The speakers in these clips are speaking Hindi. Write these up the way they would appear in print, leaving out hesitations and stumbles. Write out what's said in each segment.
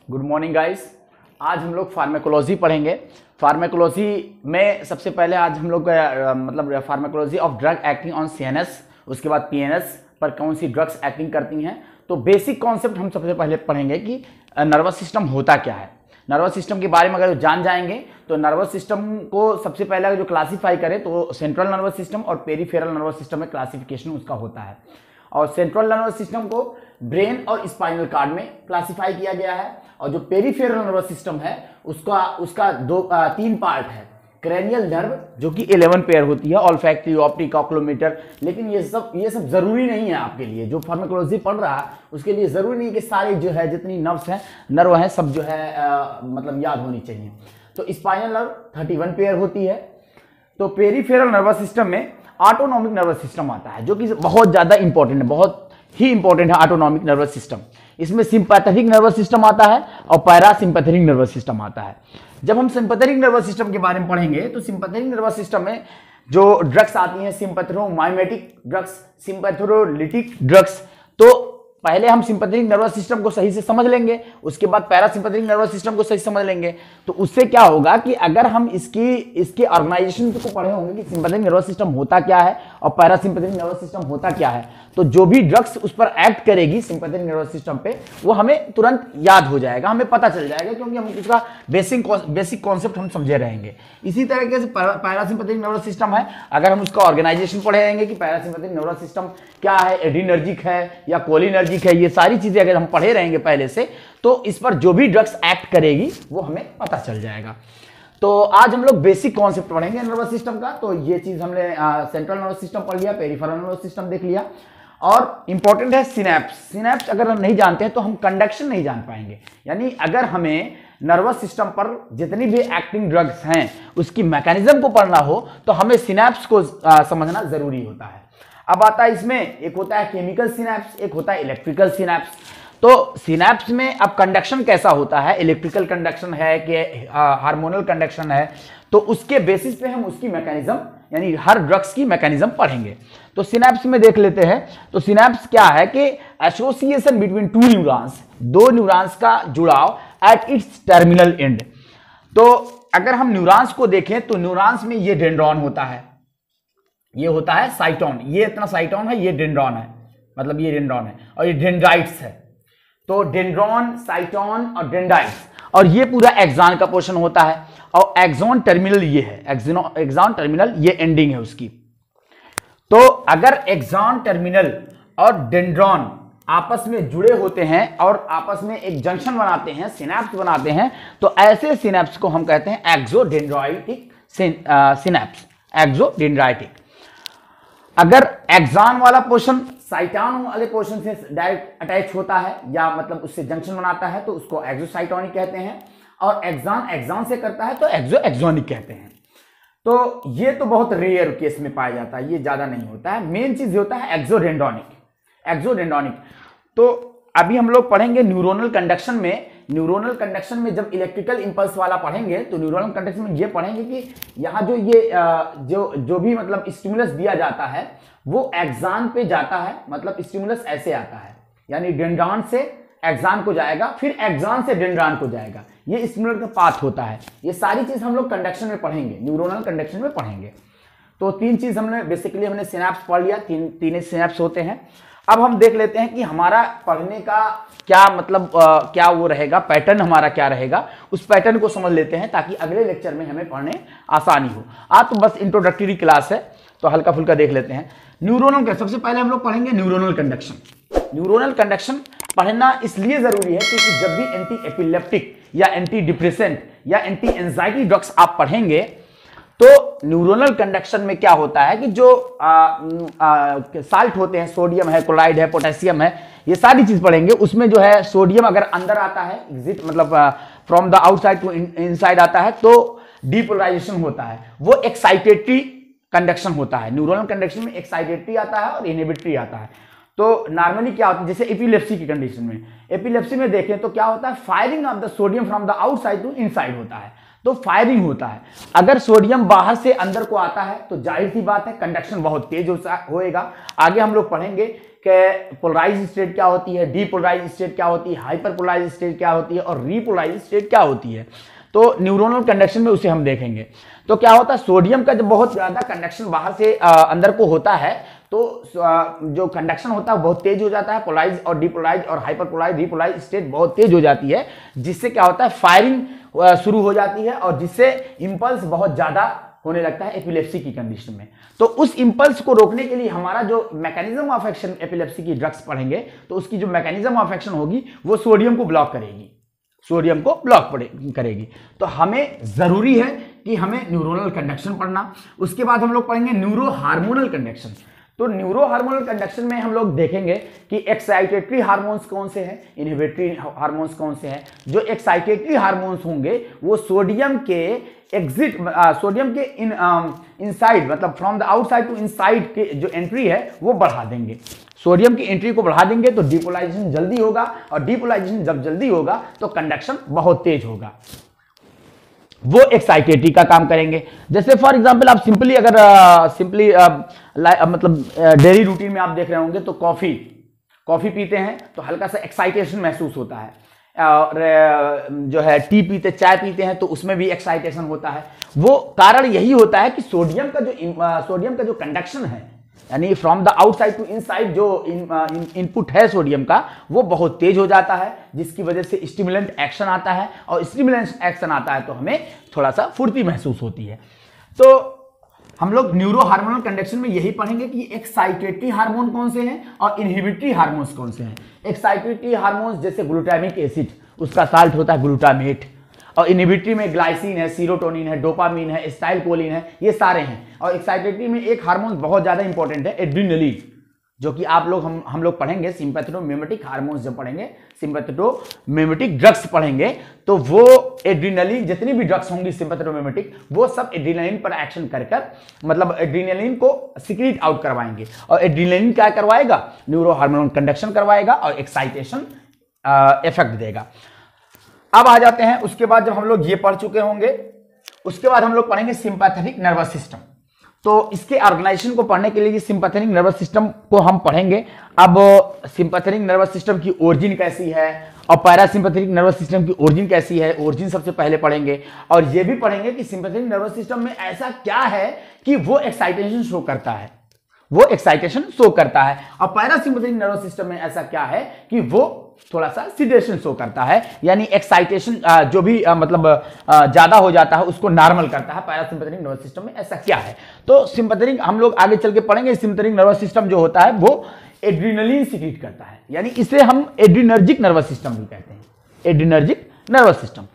Good morning guys. आज हम लोग फार्मेकोलॉजी पढ़ेंगे। फार्मेकोलॉजी में सबसे पहले आज हम लोग मतलब pharmacology of drug acting on CNS, उसके बाद पीएनएस पर कौन सी ड्रग्स एक्टिंग करती हैं। तो बेसिक कॉन्सेप्ट हम सबसे पहले पढ़ेंगे कि नर्वस सिस्टम होता क्या है। नर्वस सिस्टम के बारे में अगर जान जाएंगे तो नर्वस सिस्टम को सबसे पहले अगर जो क्लासीफाई करें तो सेंट्रल नर्वस सिस्टम और पेरिफेरल नर्वस सिस्टम में क्लासिफिकेशन उसका होता है। और सेंट्रल नर्वस सिस्टम को ब्रेन और स्पाइनल कॉर्ड में क्लासिफाई किया गया है, और जो पेरिफेरल नर्वस सिस्टम है उसका तीन पार्ट है। क्रेनियल नर्व जो कि 11 पेयर होती है, ऑल्फैक्टरी, ऑप्टिक, ऑक्यूलोमीटर। लेकिन ये सब जरूरी नहीं है आपके लिए। जो फार्माकोलॉजी पढ़ रहा है उसके लिए जरूरी नहीं कि सारे जो है जितनी नर्व हैं सब जो है मतलब याद होनी चाहिए। तो स्पाइनल नर्व 31 पेयर होती है। तो पेरिफेरल नर्वस सिस्टम में ऑटोनॉमिक नर्वस सिस्टम आता है, जो कि बहुत ज्यादा इंपॉर्टेंट है, बहुत ही इंपॉर्टेंट है ऑटोनॉमिक नर्वस सिस्टम। इसमें सिंपैथेटिक नर्वस सिस्टम आता है और पैरासिम्पैथेटिक नर्वस सिस्टम आता है। जब हम सिंपैथेटिक नर्वस सिस्टम के बारे में पढ़ेंगे तो सिंपैथेटिक नर्वस सिस्टम में जो ड्रग्स आती हैं, सिंपैथोमाइमेटिक ड्रग्स, सिंपैथोलिटिक ड्रग्स। तो पहले हम सिंपैथेटिक नर्वस सिस्टम को सही से समझ लेंगे, उसके बाद पैरासिम्पैथेटिक नर्वस सिस्टम को सही समझ लेंगे। तो उससे क्या होगा कि अगर हम इसके ऑर्गेनाइजेशन को पढ़े होंगे कि सिंपैथेटिक नर्वस सिस्टम होता क्या है और पैरासिम्पैथेटिक नर्वस सिस्टम होता क्या है, तो जो भी ड्रग्स उस पर एक्ट करेगी सिंपैथेटिक नर्वस सिस्टम पे वो हमें तुरंत याद हो जाएगा, हमें पता चल जाएगा, क्योंकि हम उसका बेसिक कॉन्सेप्ट हम समझे रहेंगे। इसी तरीके से पैरासिम्पैथेटिक नर्वस सिस्टम है, अगर हम उसका ऑर्गेनाइजेशन पढ़े रहेंगे कि पैरासिम्पैथेटिक नर्वस सिस्टम क्या है, एड्रीनर्जिक है या कोलिनर्जिक है, ये सारी चीजें अगर हम पढ़े रहेंगे पहले से, तो इस पर जो भी ड्रग्स एक्ट करेगी वो हमें पता चल जाएगा। तो आज हम लोग बेसिक कॉन्सेप्ट पढ़ेंगे नर्वस सिस्टम का। तो ये चीज हमने सेंट्रल नर्वस सिस्टम पढ़ लिया, पेरिफेरल नर्वस सिस्टम देख लिया, और इंपॉर्टेंट है सिनैप्स। सिनैप्स अगर हम नहीं जानते हैं तो हम कंडक्शन नहीं जान पाएंगे। यानी अगर हमें नर्वस सिस्टम पर जितनी भी एक्टिंग ड्रग्स हैं उसकी मैकेनिज्म को पढ़ना हो तो हमें सिनैप्स को समझना जरूरी होता है। अब आता है इसमें, एक होता है केमिकल सिनैप्स, एक होता है इलेक्ट्रिकल सिनैप्स। तो सिनैप्स में अब कंडक्शन कैसा होता है, इलेक्ट्रिकल कंडक्शन है कि हार्मोनल कंडक्शन है, तो उसके बेसिस पे हम उसकी मैकेनिज्म यानी हर ड्रग्स की मैकेनिज्म पढ़ेंगे। तो सिनैप्स में देख लेते हैं। तो सिनैप्स क्या है कि एसोसिएशन बिटवीन टू न्यूरॉन्स, दो न्यूरॉन्स का जुड़ाव एट इट्स टर्मिनल एंड। तो अगर हम न्यूरॉन्स को देखें तो न्यूरॉन्स में ये डेंड्रॉन होता है, ये होता है साइटोन, ये इतना साइटोन है, ये डेंड्रॉन है, मतलब ये डेंड्रॉन है, और ये डेंड्राइट्स है। तो डेंड्रॉन, साइटोन और डेंड्राइट्स, और ये पूरा एक्सॉन का पोर्शन होता है, और एक्सॉन टर्मिनल ये है, एक्सॉन टर्मिनल ये एंडिंग है उसकी। तो अगर एक्सॉन टर्मिनल और डेंड्रॉन आपस में जुड़े होते हैं और आपस में एक जंक्शन बनाते हैं, सिनैप्स बनाते हैं, तो ऐसे सिनैप्स को हम कहते हैं एक्सोडेंड्राइटिक सिनैप्स, एक्सोडेंड्राइटिक। अगर एक्सॉन वाला पोर्शन साइटोन वाले पोर्शन से डायरेक्ट अटैच होता है या मतलब उससे जंक्शन बनाता है तो उसको एक्सोसाइटोनिक कहते हैं, और एक्सॉन से करता है तो एक्सोनिक कहते हैं। तो ये तो बहुत रेयर केस में पाया जाता है, ये ज्यादा नहीं होता है। मेन चीज होता है एक्सोडेंड्रोनिक। तो अभी हम लोग पढ़ेंगे न्यूरोनल कंडक्शन में। न्यूरोनल कंडक्शन में जब इलेक्ट्रिकल इंपल्स वाला पढ़ेंगे तो न्यूरोनल कंडक्शन में ये पढ़ेंगे कि यहाँ जो ये जो भी मतलब स्टिमुलस दिया जाता है वो एक्सॉन पे जाता है, मतलब स्टिमुलस ऐसे आता है, यानी डेंड्रॉन से एक्सॉन को जाएगा, फिर एक्सॉन से डेंड्रॉन को जाएगा, ये स्टिमुलस का पाथ होता है। ये सारी चीज हम लोग कंडक्शन में पढ़ेंगे, न्यूरोनल कंडक्शन में पढ़ेंगे। तो तीन चीज हमने सिनैप्स पढ़ लिया, तीन सिनैप्स होते हैं। अब हम देख लेते हैं कि हमारा पढ़ने का क्या मतलब क्या वो रहेगा, पैटर्न हमारा क्या रहेगा, उस पैटर्न को समझ लेते हैं ताकि अगले लेक्चर में हमें पढ़ने आसानी हो। आज तो बस इंट्रोडक्टरी क्लास है तो हल्का फुल्का देख लेते हैं। न्यूरोनल का सबसे पहले हम लोग पढ़ेंगे न्यूरोनल कंडक्शन। न्यूरोनल कंडक्शन पढ़ना इसलिए जरूरी है क्योंकि जब भी एंटी एपिलेप्टिक या एंटी डिप्रेसेंट या एंटी एंजाइटी ड्रग्स आप पढ़ेंगे तो न्यूरोनल कंडक्शन में क्या होता है कि जो साल्ट होते हैं, सोडियम है, क्लोराइड है, पोटेशियम है, ये सारी चीज पढ़ेंगे। उसमें जो है सोडियम अगर अंदर आता है, एग्जिट मतलब from the outside to inside आता है, तो डीपोलराइजेशन होता है, वो एक्साइटेटरी कंडक्शन होता है। न्यूरोनल कंडक्शन में एक्साइटेटरी आता है और इनहिबिटरी आता है। तो नॉर्मली क्या होता है, जैसे एपिलेप्सी की कंडीशन में, एपिलेप्सी में देखें तो क्या होता है, firing of the sodium from the outside to inside होता है, तो फायरिंग होता है। अगर सोडियम बाहर से अंदर को आता है तो जाहिर सी बात है कंडक्शन बहुत तेज होएगा। आगे हम लोग पढ़ेंगे कि पोलराइज स्टेट क्या होती है, डीपोलराइज स्टेट क्या होती है, हाइपरपोलराइज स्टेट क्या होती है और रीपोलराइज स्टेट क्या होती है। तो न्यूरोनल कंडक्शन में उसे हम देखेंगे। तो क्या होता है, सोडियम का जब बहुत ज्यादा कंडक्शन बाहर से अंदर को होता है तो जो कंडक्शन होता है बहुत तेज हो जाता है, पोलराइज और डीपोलराइज और हाइपरपोलराइज रीपोलराइज स्टेट बहुत तेज हो जाती है, जिससे क्या होता है फायरिंग शुरू हो जाती है और जिससे इंपल्स बहुत ज्यादा होने लगता है एपिलेप्सी की कंडीशन में। तो उस इंपल्स को रोकने के लिए हमारा जो मैकेनिज्म ऑफ एक्शन एपिलेप्सी की ड्रग्स पढ़ेंगे तो उसकी जो मैकेनिज्म ऑफ एक्शन होगी वो सोडियम को ब्लॉक करेगी, सोडियम को ब्लॉक करेगी। तो हमें जरूरी है कि हमें न्यूरोनल कंडक्शन पढ़ना। उसके बाद हम लोग पढ़ेंगे न्यूरो हार्मोनल कंडक्शन। तो न्यूरो हार्मोनल कंडक्शन में हम लोग देखेंगे कि एक्साइटेटरी हार्मोन्स कौन से हैं, इनहिबिटरी हार्मोन्स कौन से हैं। जो एक्साइटेटरी हार्मोन्स होंगे वो सोडियम के एग्जिट, सोडियम के इनसाइड मतलब from the outside to inside के जो एंट्री है वो बढ़ा देंगे। सोडियम की एंट्री को बढ़ा देंगे तो डीपोलाइजेशन जल्दी होगा और डीपोलाइजेशन जब जल्दी होगा तो कंडक्शन बहुत तेज होगा, वो एक्साइटेटरी का काम करेंगे। जैसे फॉर एग्जांपल आप सिंपली अगर मतलब डेली रूटीन में आप देख रहे होंगे तो कॉफी पीते हैं तो हल्का सा एक्साइटेशन महसूस होता है, और जो है टी पीते, चाय पीते हैं तो उसमें भी एक्साइटेशन होता है। वो कारण यही होता है कि सोडियम का जो कंडक्शन है, यानी from the outside to inside जो इनपुट है सोडियम का वो बहुत तेज हो जाता है, जिसकी वजह से स्टिमुलेंट एक्शन आता है, और स्टिमुलेंट एक्शन आता है तो हमें थोड़ा सा फुर्ती महसूस होती है। तो हम लोग न्यूरो हार्मोनल कंडक्शन में यही पढ़ेंगे कि एक्साइटेटरी हार्मोन कौन से हैं और इनहिबिटरी हार्मोन्स कौन से हैं। एक्साइटेटरी हार्मोन्स जैसे ग्लूटामिक एसिड, उसका साल्ट होता है ग्लूटामेट, और इनहिबिटरी में ग्लाइसिन है, सीरोटोनिन है, डोपामिन है, एसिटाइलकोलिन है, ये सारे हैं। और एक्साइटेटरी में एक हार्मोन बहुत ज्यादा इंपॉर्टेंट है, एड्रिनलिन, जो कि आप लोग हम लोग पढ़ेंगे सिंपैथेटोमिमेटिक हार्मोन्स जब पढ़ेंगे, सिंपैथेटोमिमेटिक ड्रग्स पढ़ेंगे तो वो एड्रिनलिन, जितनी भी ड्रग्स होंगी सिंपैथेटोमिमेटिक, वो सब एड्रिनलिन पर एक्शन कर मतलब एड्रिनलिन को सिक्रीट आउट करवाएंगे, और एड्रिनलिन क्या करवाएगा, न्यूरो हार्मोनल कंडक्शन करवाएगा और एक्साइटेशन इफेक्ट देगा। अब आ जाते हैं, उसके बाद जब हम लोग ये पढ़ चुके होंगे उसके बाद हम लोग पढ़ेंगे सिंपैथेटिक नर्वस सिस्टम। तो इसके ऑर्गेनाइजेशन को पढ़ने के लिए सिंपैथेटिक नर्वस सिस्टम को हम पढ़ेंगे। अब सिंपैथेटिक नर्वस सिस्टम की ओरिजिन कैसी है और पैरासिम्पैथेटिक नर्वस सिस्टम की ओरिजिन कैसी है, ओरिजिन सबसे पहले पढ़ेंगे। और ये भी पढ़ेंगे कि सिंपैथेटिक नर्वस सिस्टम में ऐसा क्या है कि वो एक्साइटेशन शो करता है, और पैरासिम्पैथेटिक नर्वस सिस्टम में ऐसा क्या है कि वो थोड़ा सा सिडेशन शो करता है, यानी एक्साइटेशन जो भी मतलब ज्यादा हो जाता है उसको नॉर्मल करता है। पैरासिम्पैथेटिक नर्वस सिस्टम में ऐसा क्या है, तो सिंपैथेटिक हम लोग आगे चल के पढ़ेंगे। सिंपैथेटिक नर्वस सिस्टम जो होता है वो एड्रिनलिन सीक्रेट करता है, यानी इसे हम एड्रिनर्जिक नर्वस सिस्टम भी कहते हैं, एड्रिनर्जिक नर्वस सिस्टम।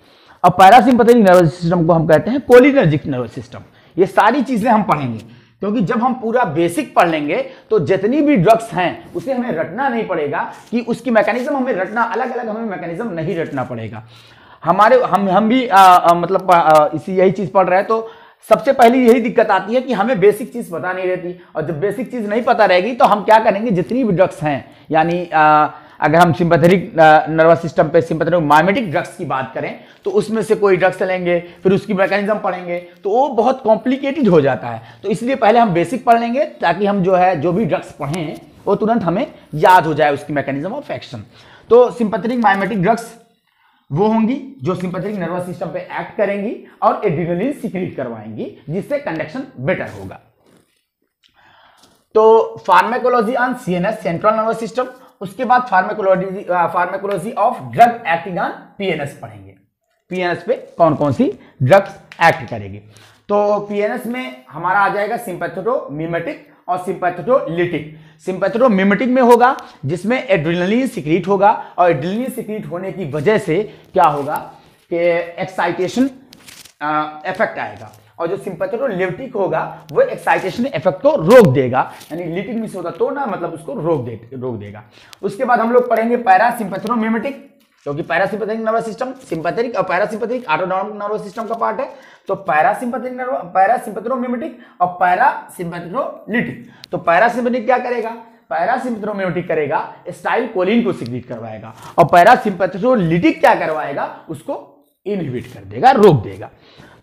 और पैरासिम्पैथेटिक नर्वस सिस्टम को हम कहते हैं कोलिनर्जिक नर्वस सिस्टम। ये सारी चीजें हम पढ़ेंगे, क्योंकि जब हम पूरा बेसिक पढ़ लेंगे तो जितनी भी ड्रग्स हैं उसे हमें रटना नहीं पड़ेगा, कि उसकी मैकेनिज्म हमें रटना, अलग अलग हमें मैकेनिज्म नहीं रटना पड़ेगा। हम भी मतलब इसी यही चीज पढ़ रहे हैं, तो सबसे पहली यही दिक्कत आती है कि हमें बेसिक चीज पता नहीं रहती, और जब बेसिक चीज नहीं पता रहेगी तो हम क्या करेंगे, जितनी भी ड्रग्स हैं, यानी अगर हम सिंपैथेटिक नर्वस सिस्टम पे सिंपैथेटिक माइमेटिक ड्रग्स की बात करें तो उसमें से कोई ड्रग्स लेंगे फिर उसकी मैकेनिज्म पढ़ेंगे तो वो बहुत कॉम्प्लिकेटेड हो जाता है। तो इसलिए पहले हम बेसिक पढ़ लेंगे ताकि हम जो भी ड्रग्स पढ़ें वो तुरंत हमें याद हो जाए उसकी मैकेनिज्म ऑफ एक्शन। तो सिंपैथेटिक माइमेटिक ड्रग्स वो होंगी जो सिंपैथेटिक नर्वस सिस्टम पे एक्ट करेंगी और एड्रिनलिन सीक्रेट करवाएंगी, जिससे कंडक्शन बेटर होगा। तो pharmacology on CNS, central nervous system. उसके बाद pharmacology of drug acting on PNS पढ़ेंगे। पीएनएस पे कौन कौन सी ड्रग्स एक्ट करेगी। तो पीएनएस में हमारा आ जाएगा सिंपैथेटोमिमेटिक और सिंपैथेटोलिटिक। सिंपैथेटोमिमेटिक में होगा जिसमें एड्रिनलिन सीक्रेट होगा, और एड्रिनलिन सीक्रेट होने की वजह से क्या होगा कि एक्साइटेशन इफेक्ट आएगा, और जो सिंपैथेटोलिटिक होगा वो एक्साइटेशन इफेक्ट को रोक देगा, यानी लिटिक मिस होगा तो ना मतलब उसको रोक देगा। उसके बाद हम लोग पढ़ेंगे पैरासिम्पैथेटोमिमेटिक, क्योंकि पैरासिम्पैथेटिक नर्वस सिस्टम सिंपैथेटिक और पैरासिम्पैथेटिक ऑटोनॉमिक नर्वस सिस्टम का पार्ट है। तो पैरासिम्पैथेटोमिमेटिक और पैरासिम्पैथेटोलिटिक। तो पैरासिम्पैथेटिक क्या करेगा, पैरासिम्पैथेटोमिमेटिक करेगा, एसिटाइलकोलिन को सीक्रेट करवाएगा, और पैरासिम्पैथेटोलिटिक क्या करवाएगा, उसको इनहिबिट कर देगा, रोक देगा।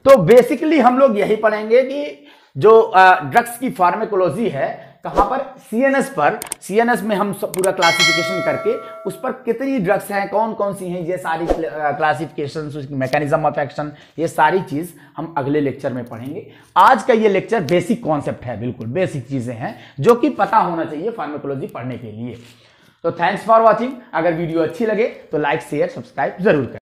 तो बेसिकली हम लोग यही पढ़ेंगे कि जो ड्रग्स की फार्माकोलॉजी है, कहां पर, सीएनएस पर। सीएनएस में हम पूरा क्लासिफिकेशन करके उस पर कितनी ड्रग्स हैं, कौन कौन सी हैं, ये सारी क्लासिफिकेशन, उसकी मैकेनिज्म ऑफ एक्शन, ये सारी चीज हम अगले लेक्चर में पढ़ेंगे। आज का ये लेक्चर बेसिक कॉन्सेप्ट है, बिल्कुल बेसिक चीजें हैं जो कि पता होना चाहिए फार्माकोलॉजी पढ़ने के लिए। तो थैंक्स फॉर वॉचिंग। अगर वीडियो अच्छी लगे तो लाइक शेयर सब्सक्राइब जरूर करें।